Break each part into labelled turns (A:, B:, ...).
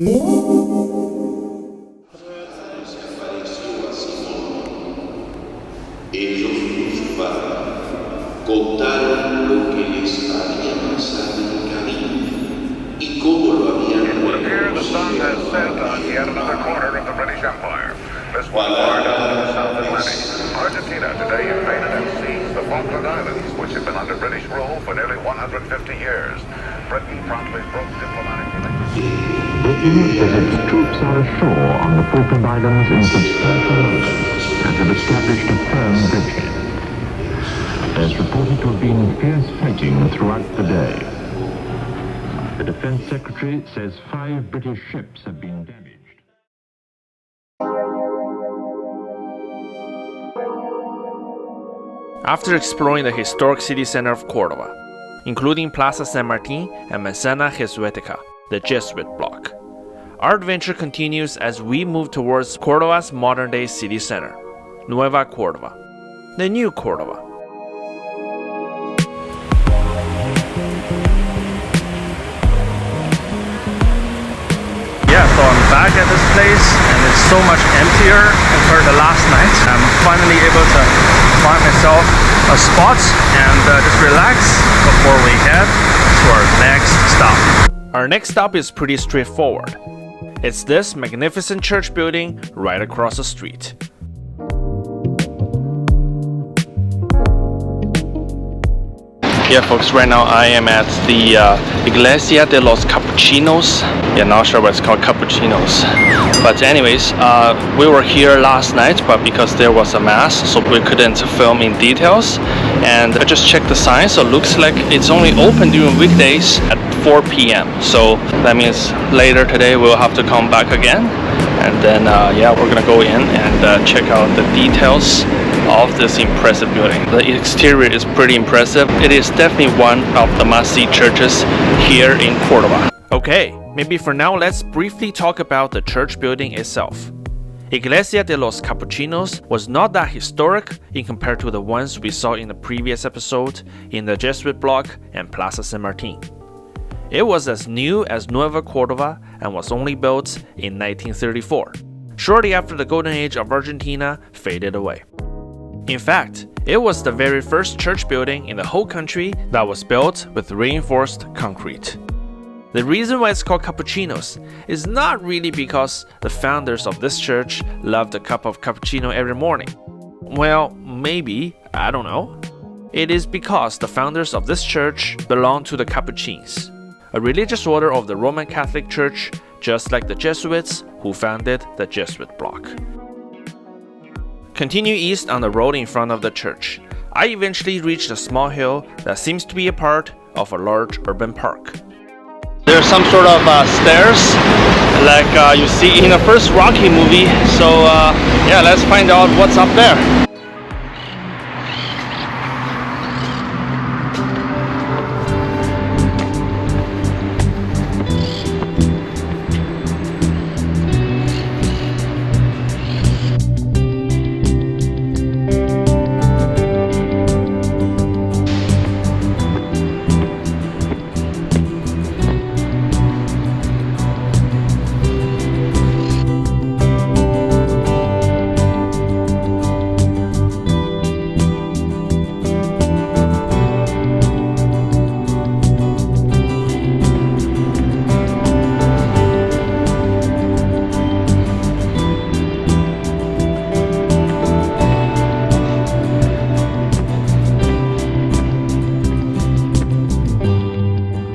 A: Contaron lo que les había pasado en el camino y cómo lo habían
B: Here the sun has set on yet another corner of the British Empire. This one far down in the South Atlantic. Argentina today invaded and seized the Falkland Islands, which have been under British rule for nearly 150 years. Britain promptly broke diplomatic relations.
C: Britain says its troops are ashore on the Falkland Islands in substantial numbers and have established a firm bridgehead. There's reported to have been fierce fighting throughout the day. The Defense Secretary says 5 British ships have been damaged.
D: After exploring the historic city center of Cordoba, including Plaza San Martin and Manzana Jesuitica, the Jesuit block, our adventure continues as we move towards Cordoba's modern-day city center, Nueva Córdoba, the new Cordoba. So I'm back at this place and it's so much emptier compared to last night. I'm finally able to find myself a spot and just relax before we head to our next stop. Our next stop is pretty straightforward. It's this magnificent church building right across the street. Yeah, folks, right now I am at the Iglesia de Los Capuchinos. Yeah, not sure what it's called, Capuchinos. But anyways, we were here last night, but because there was a mass, so we couldn't film in details. And I just checked the sign, so it looks like it's only open during weekdays at 4 p.m. So that means later today we'll have to come back again. And then, yeah, we're gonna go in and check out the details of this impressive building. The exterior is pretty impressive. It is definitely one of the must-see churches here in Cordoba. Okay, maybe for now let's briefly talk about the church building itself. Iglesia de los Capuchinos was not that historic in compared to the ones we saw in the previous episode in the Jesuit block and Plaza San Martin. It was as new as Nueva Córdoba and was only built in 1934, shortly after the golden age of Argentina faded away. In fact, it was the very first church building in the whole country that was built with reinforced concrete. The reason why it's called Capuchinos is not really because the founders of this church loved a cup of cappuccino every morning. Well, maybe, I don't know. It is because the founders of this church belonged to the Capuchins, a religious order of the Roman Catholic Church, just like the Jesuits who founded the Jesuit block. Continue east on the road in front of the church. I eventually reached a small hill that seems to be a part of a large urban park. There's some sort of stairs like you see in the first Rocky movie, so yeah, let's find out what's up there.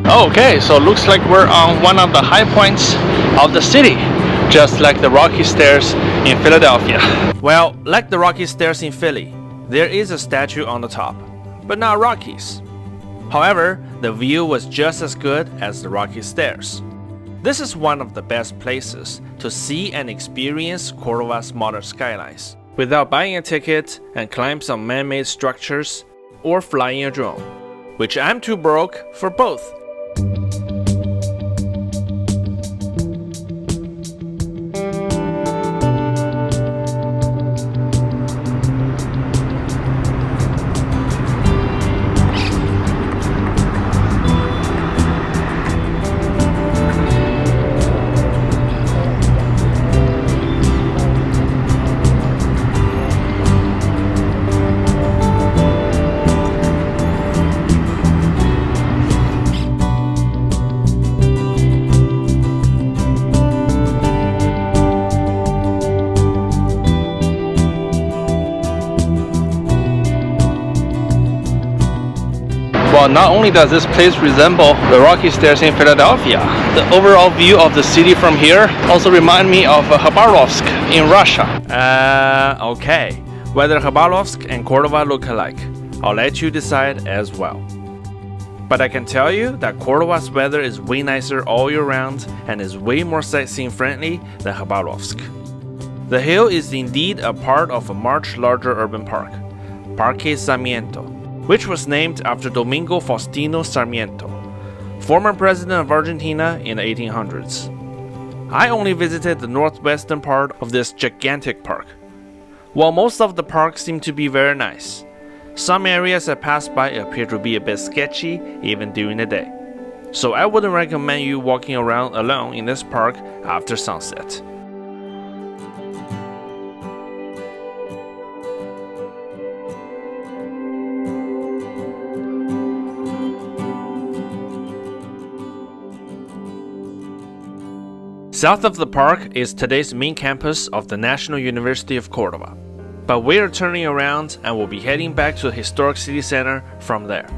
D: Okay, so looks like we're on one of the high points of the city, just like the Rocky Stairs in Philadelphia. Well, like the Rocky Stairs in Philly, there is a statue on the top, but not Rocky's. However, the view was just as good as the Rocky Stairs. This is one of the best places to see and experience Cordoba's modern skylines, without buying a ticket and climb some man-made structures or flying a drone, which I'm too broke for both. Well, not only does this place resemble the Rocky Stairs in Philadelphia, the overall view of the city from here also reminds me of Khabarovsk in Russia. Okay, whether Khabarovsk and Cordoba look alike, I'll let you decide as well. But I can tell you that Cordoba's weather is way nicer all year round and is way more sightseeing friendly than Khabarovsk. The hill is indeed a part of a much larger urban park, Parque Sarmiento, which was named after Domingo Faustino Sarmiento, former president of Argentina in the 1800s. I only visited the northwestern part of this gigantic park. While most of the park seemed to be very nice, some areas I passed by appear to be a bit sketchy even during the day. So I wouldn't recommend you walking around alone in this park after sunset. South of the park is today's main campus of the National University of Cordoba. But we are turning around and will be heading back to the historic city center from there.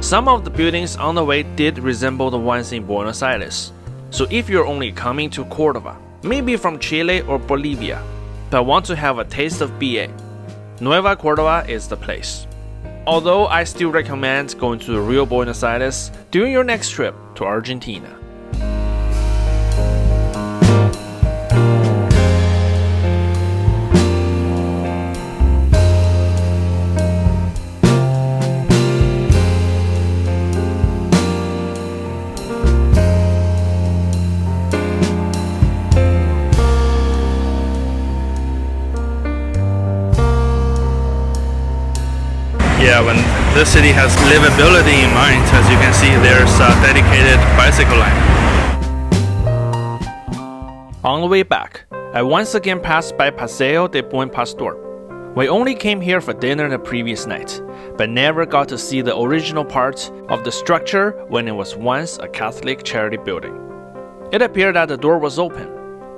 D: Some of the buildings on the way did resemble the ones in Buenos Aires. So if you're only coming to Cordoba, maybe from Chile or Bolivia, but want to have a taste of BA, Nueva Córdoba is the place. Although I still recommend going to the real Buenos Aires during your next trip to Argentina. Yeah, when this city has livability in mind, as you can see, there's a dedicated bicycle lane. On the way back, I once again passed by Paseo de Buen Pastor. We only came here for dinner the previous night, but never got to see the original part of the structure when it was once a Catholic charity building. It appeared that the door was open.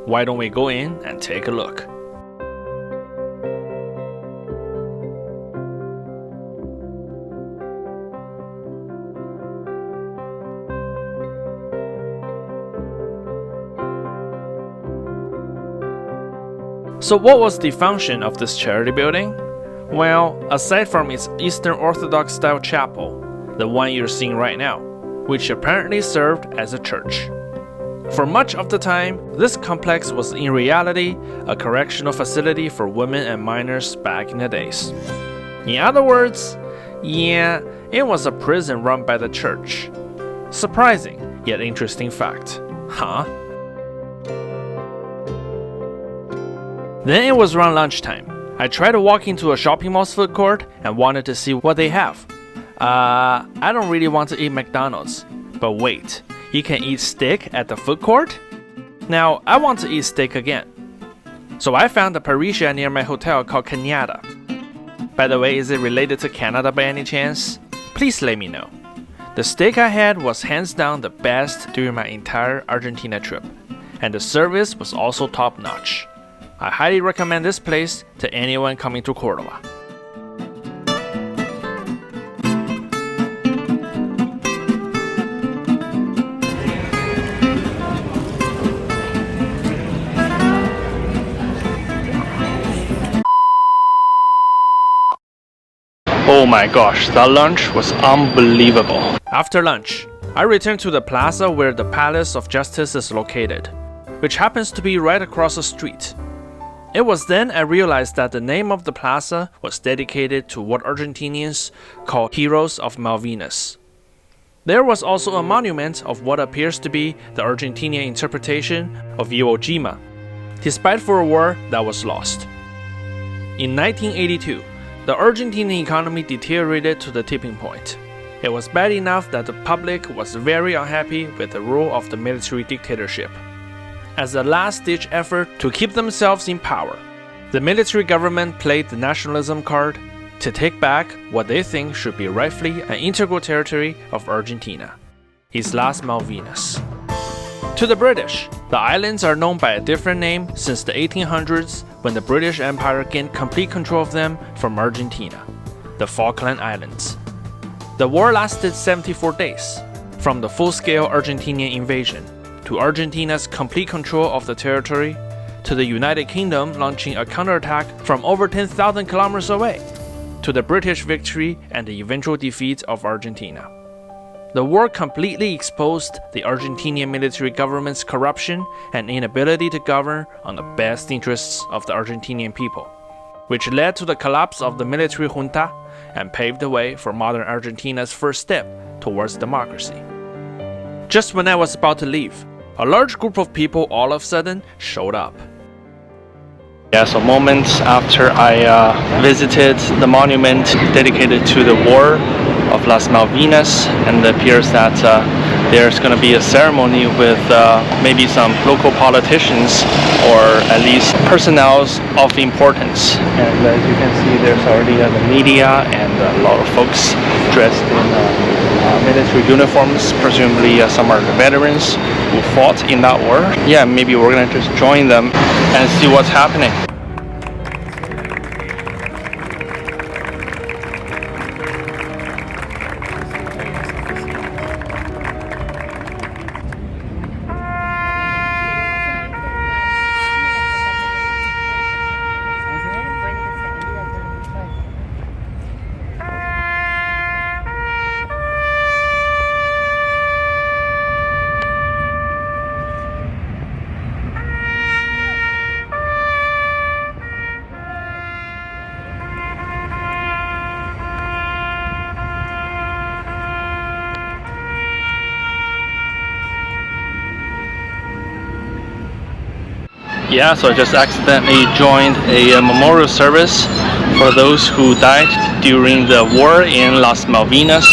D: Why don't we go in and take a look? So what was the function of this charity building? Well, aside from its Eastern Orthodox style chapel, the one you're seeing right now, which apparently served as a church. For much of the time, this complex was in reality a correctional facility for women and minors back in the days. In other words, yeah, it was a prison run by the church. Surprising, yet interesting fact. Huh? Then it was around lunchtime. I tried to walk into a shopping mall's food court and wanted to see what they have. I don't really want to eat McDonald's. But wait, you can eat steak at the food court? Now, I want to eat steak again. So I found a Parisian near my hotel called Canada. By the way, is it related to Canada by any chance? Please let me know. The steak I had was hands down the best during my entire Argentina trip. And the service was also top notch. I highly recommend this place to anyone coming to Cordoba. Oh my gosh, that lunch was unbelievable. After lunch, I returned to the plaza where the Palace of Justice is located, which happens to be right across the street. It was then I realized that the name of the plaza was dedicated to what Argentinians call heroes of Malvinas. There was also a monument of what appears to be the Argentinian interpretation of Iwo Jima, his fight for a war that was lost. In 1982, the Argentinian economy deteriorated to the tipping point. It was bad enough that the public was very unhappy with the rule of the military dictatorship. As a last-ditch effort to keep themselves in power, the military government played the nationalism card to take back what they think should be rightfully an integral territory of Argentina, its Las Malvinas. To the British, the islands are known by a different name since the 1800s when the British Empire gained complete control of them from Argentina, the Falkland Islands. The war lasted 74 days, from the full-scale Argentinian invasion, to Argentina's complete control of the territory, to the United Kingdom launching a counterattack from over 10,000 kilometers away, to the British victory and the eventual defeat of Argentina. The war completely exposed the Argentinian military government's corruption and inability to govern on the best interests of the Argentinian people, which led to the collapse of the military junta and paved the way for modern Argentina's first step towards democracy. Just when I was about to leave, a large group of people all of a sudden showed up. Yeah, so moments after I visited the monument dedicated to the war of Las Malvinas, and it appears that there's going to be a ceremony with maybe some local politicians or at least personnel of importance. And as you can see, there's already the media and a lot of folks dressed in military uniforms. Presumably some are the veterans who fought in that war. Yeah, maybe we're going to just join them and see what's happening. Yeah, so I just accidentally joined a memorial service for those who died during the war in Las Malvinas,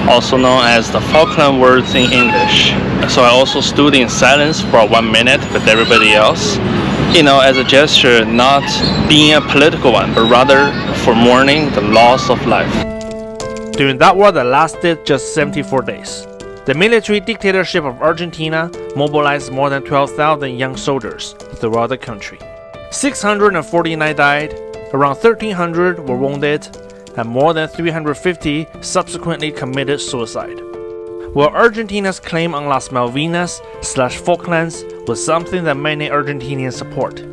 D: also known as the Falkland Wars in English. So I also stood in silence for 1 minute with everybody else, you know, as a gesture, not being a political one, but rather for mourning the loss of life. During that war that lasted just 74 days, the military dictatorship of Argentina mobilized more than 12,000 young soldiers throughout the country. 649 died, around 1,300 were wounded, and more than 350 subsequently committed suicide. While Argentina's claim on Las Malvinas/Falklands was something that many Argentinians support,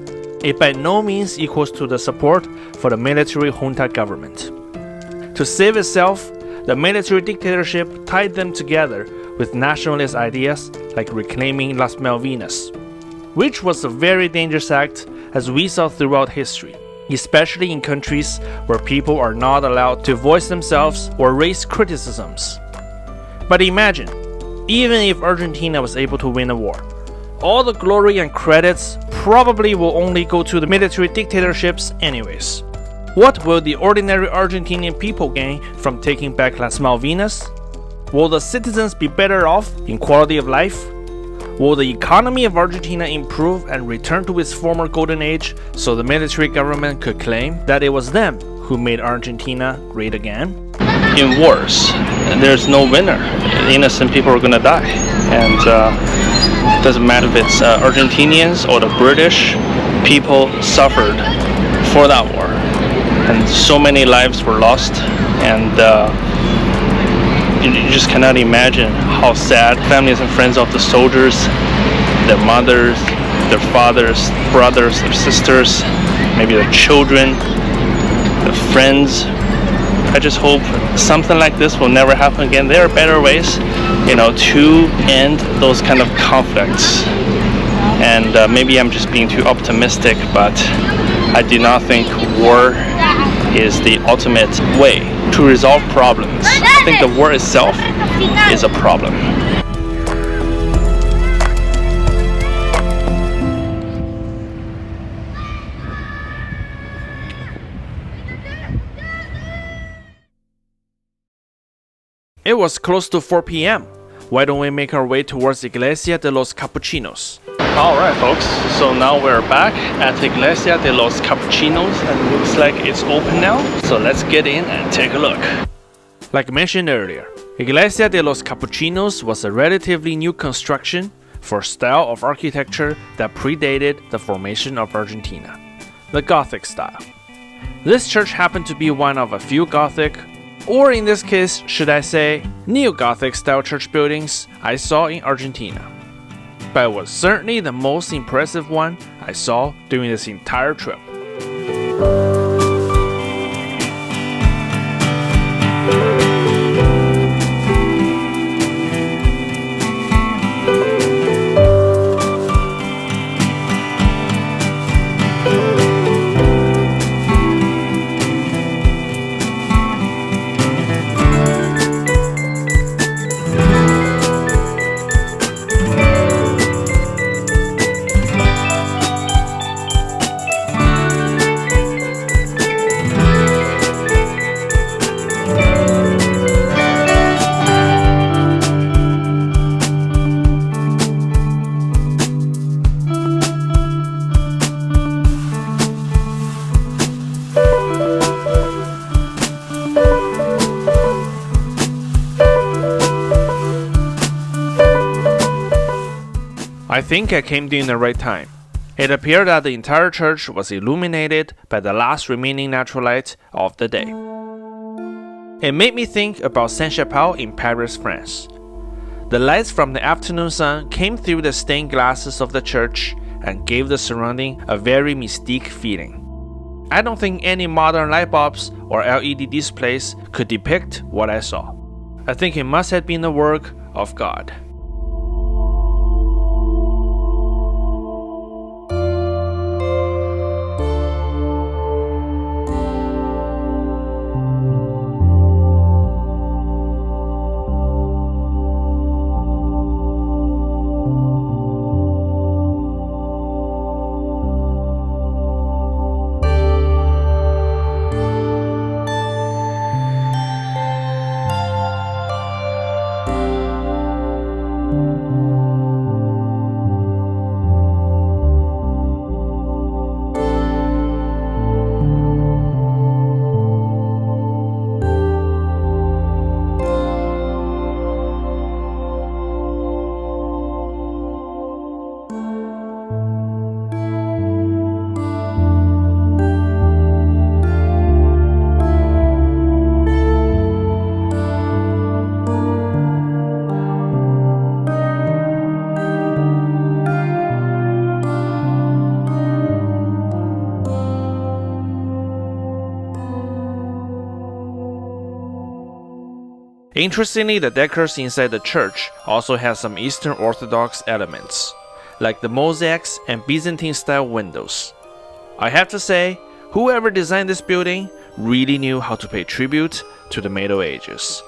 D: it by no means equals to the support for the military junta government. To save itself, the military dictatorship tied them together with nationalist ideas like reclaiming Las Malvinas, which was a very dangerous act as we saw throughout history, especially in countries where people are not allowed to voice themselves or raise criticisms. But imagine, even if Argentina was able to win a war, all the glory and credits probably will only go to the military dictatorships anyways. What will the ordinary Argentinian people gain from taking back Las Malvinas? Will the citizens be better off in quality of life? Will the economy of Argentina improve and return to its former golden age so the military government could claim that it was them who made Argentina great again? In wars, there's no winner. Innocent people are gonna die. And it doesn't matter if it's Argentinians or the British, people suffered for that war. And so many lives were lost, and you just cannot imagine how sad families and friends of the soldiers, their mothers, their fathers, brothers, their sisters, maybe their children, their friends. I just hope something like this will never happen again. There are better ways, you know, to end those kind of conflicts. And maybe I'm just being too optimistic, but I do not think war is the ultimate way to resolve problems. I think the war itself is a problem. It was close to 4 p.m. Why don't we make our way towards Iglesia de los Capuchinos? Alright folks, so now we're back at Iglesia de los Capuchinos and it looks like it's open now, so let's get in and take a look. Like mentioned earlier, Iglesia de los Capuchinos was a relatively new construction for a style of architecture that predated the formation of Argentina, the Gothic style. This church happened to be one of a few Gothic, or in this case, should I say, Neo-Gothic style church buildings I saw in Argentina. But it was certainly the most impressive one I saw during this entire trip. I think I came during the right time. It appeared that the entire church was illuminated by the last remaining natural light of the day. It made me think about Saint-Chapelle in Paris, France. The lights from the afternoon sun came through the stained glasses of the church and gave the surrounding a very mystique feeling. I don't think any modern light bulbs or LED displays could depict what I saw. I think it must have been the work of God. Interestingly, the decors inside the church also has some Eastern Orthodox elements, like the mosaics and Byzantine-style windows. I have to say, whoever designed this building really knew how to pay tribute to the Middle Ages.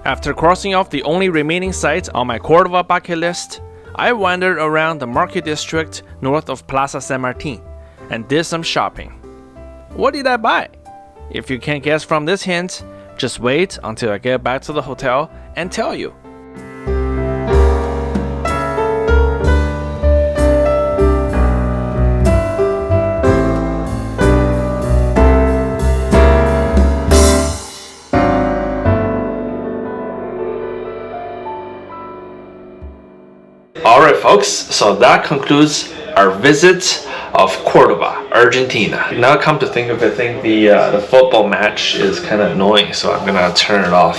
D: After crossing off the only remaining site on my Cordoba bucket list, I wandered around the market district north of Plaza San Martin and did some shopping. What did I buy? If you can't guess from this hint, just wait until I get back to the hotel and tell you. Alright folks, so that concludes our visit of Cordoba, Argentina. Now come to think of it, I think the football match is kind of annoying, so I'm gonna turn it off.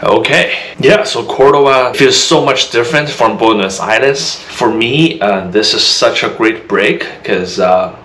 D: Okay, yeah, so Cordoba feels so much different from Buenos Aires. For me, this is such a great break because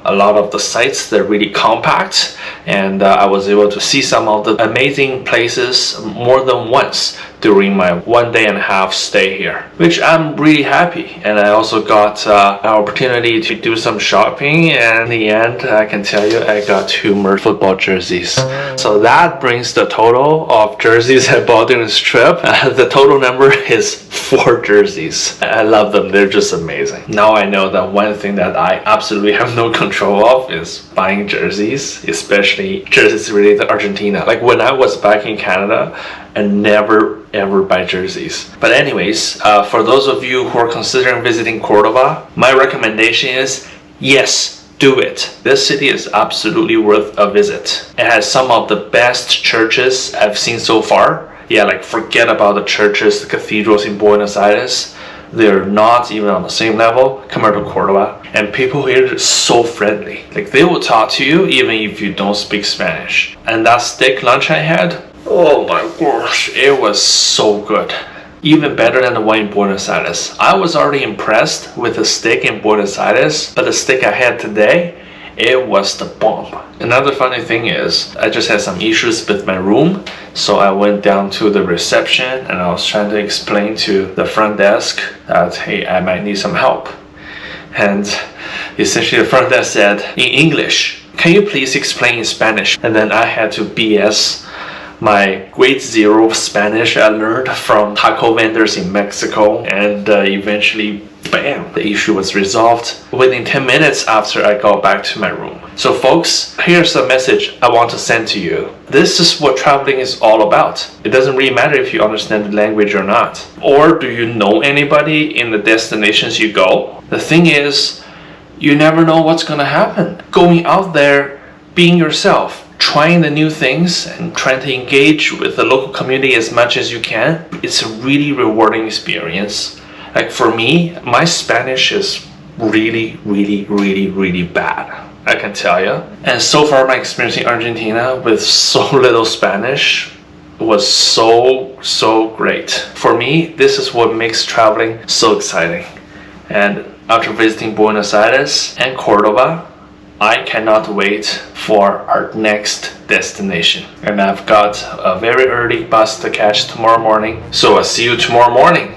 D: A lot of the sites, they're really compact, and I was able to see some of the amazing places more than once during my 1.5 day stay here, which I'm really happy. And I also got an opportunity to do some shopping, and in the end, I can tell you, I got 2 more football jerseys. So that brings the total of jerseys I bought during this trip. The total number is 4 jerseys. I love them. They're just amazing. Now I know that one thing that I absolutely have no control of is buying jerseys, especially jerseys related to Argentina. Like when I was back in Canada, I never ever buy jerseys. But anyways, for those of you who are considering visiting Cordoba, my recommendation is yes, do it. This city is absolutely worth a visit. It has some of the best churches I've seen so far. Yeah, like forget about the churches, the cathedrals in Buenos Aires. They're not even on the same level compared to Cordoba. And people here are so friendly. Like they will talk to you even if you don't speak Spanish. And that steak lunch I had, oh my gosh, it was so good. Even better than the one in Buenos Aires. I was already impressed with the steak in Buenos Aires, but the steak I had today, it was the bomb. Another funny thing is, I just had some issues with my room, so I went down to the reception and I was trying to explain to the front desk that, hey, I might need some help. And essentially the front desk said, in English, can you please explain in Spanish? And then I had to BS my grade 0 Spanish I learned from taco vendors in Mexico, and eventually, bam, the issue was resolved within 10 minutes after I got back to my room. So folks, here's a message I want to send to you. This is what traveling is all about. It doesn't really matter if you understand the language or not. Or do you know anybody in the destinations you go? The thing is, you never know what's gonna happen. Going out there, being yourself, trying the new things and trying to engage with the local community as much as you can, it's a really rewarding experience. Like for me, my Spanish is really bad, I can tell you. And so far my experience in Argentina with so little Spanish was so great. For me, this is what makes traveling so exciting. And after visiting Buenos Aires and Cordoba, I cannot wait for our next destination. And I've got a very early bus to catch tomorrow morning. So I'll see you tomorrow morning.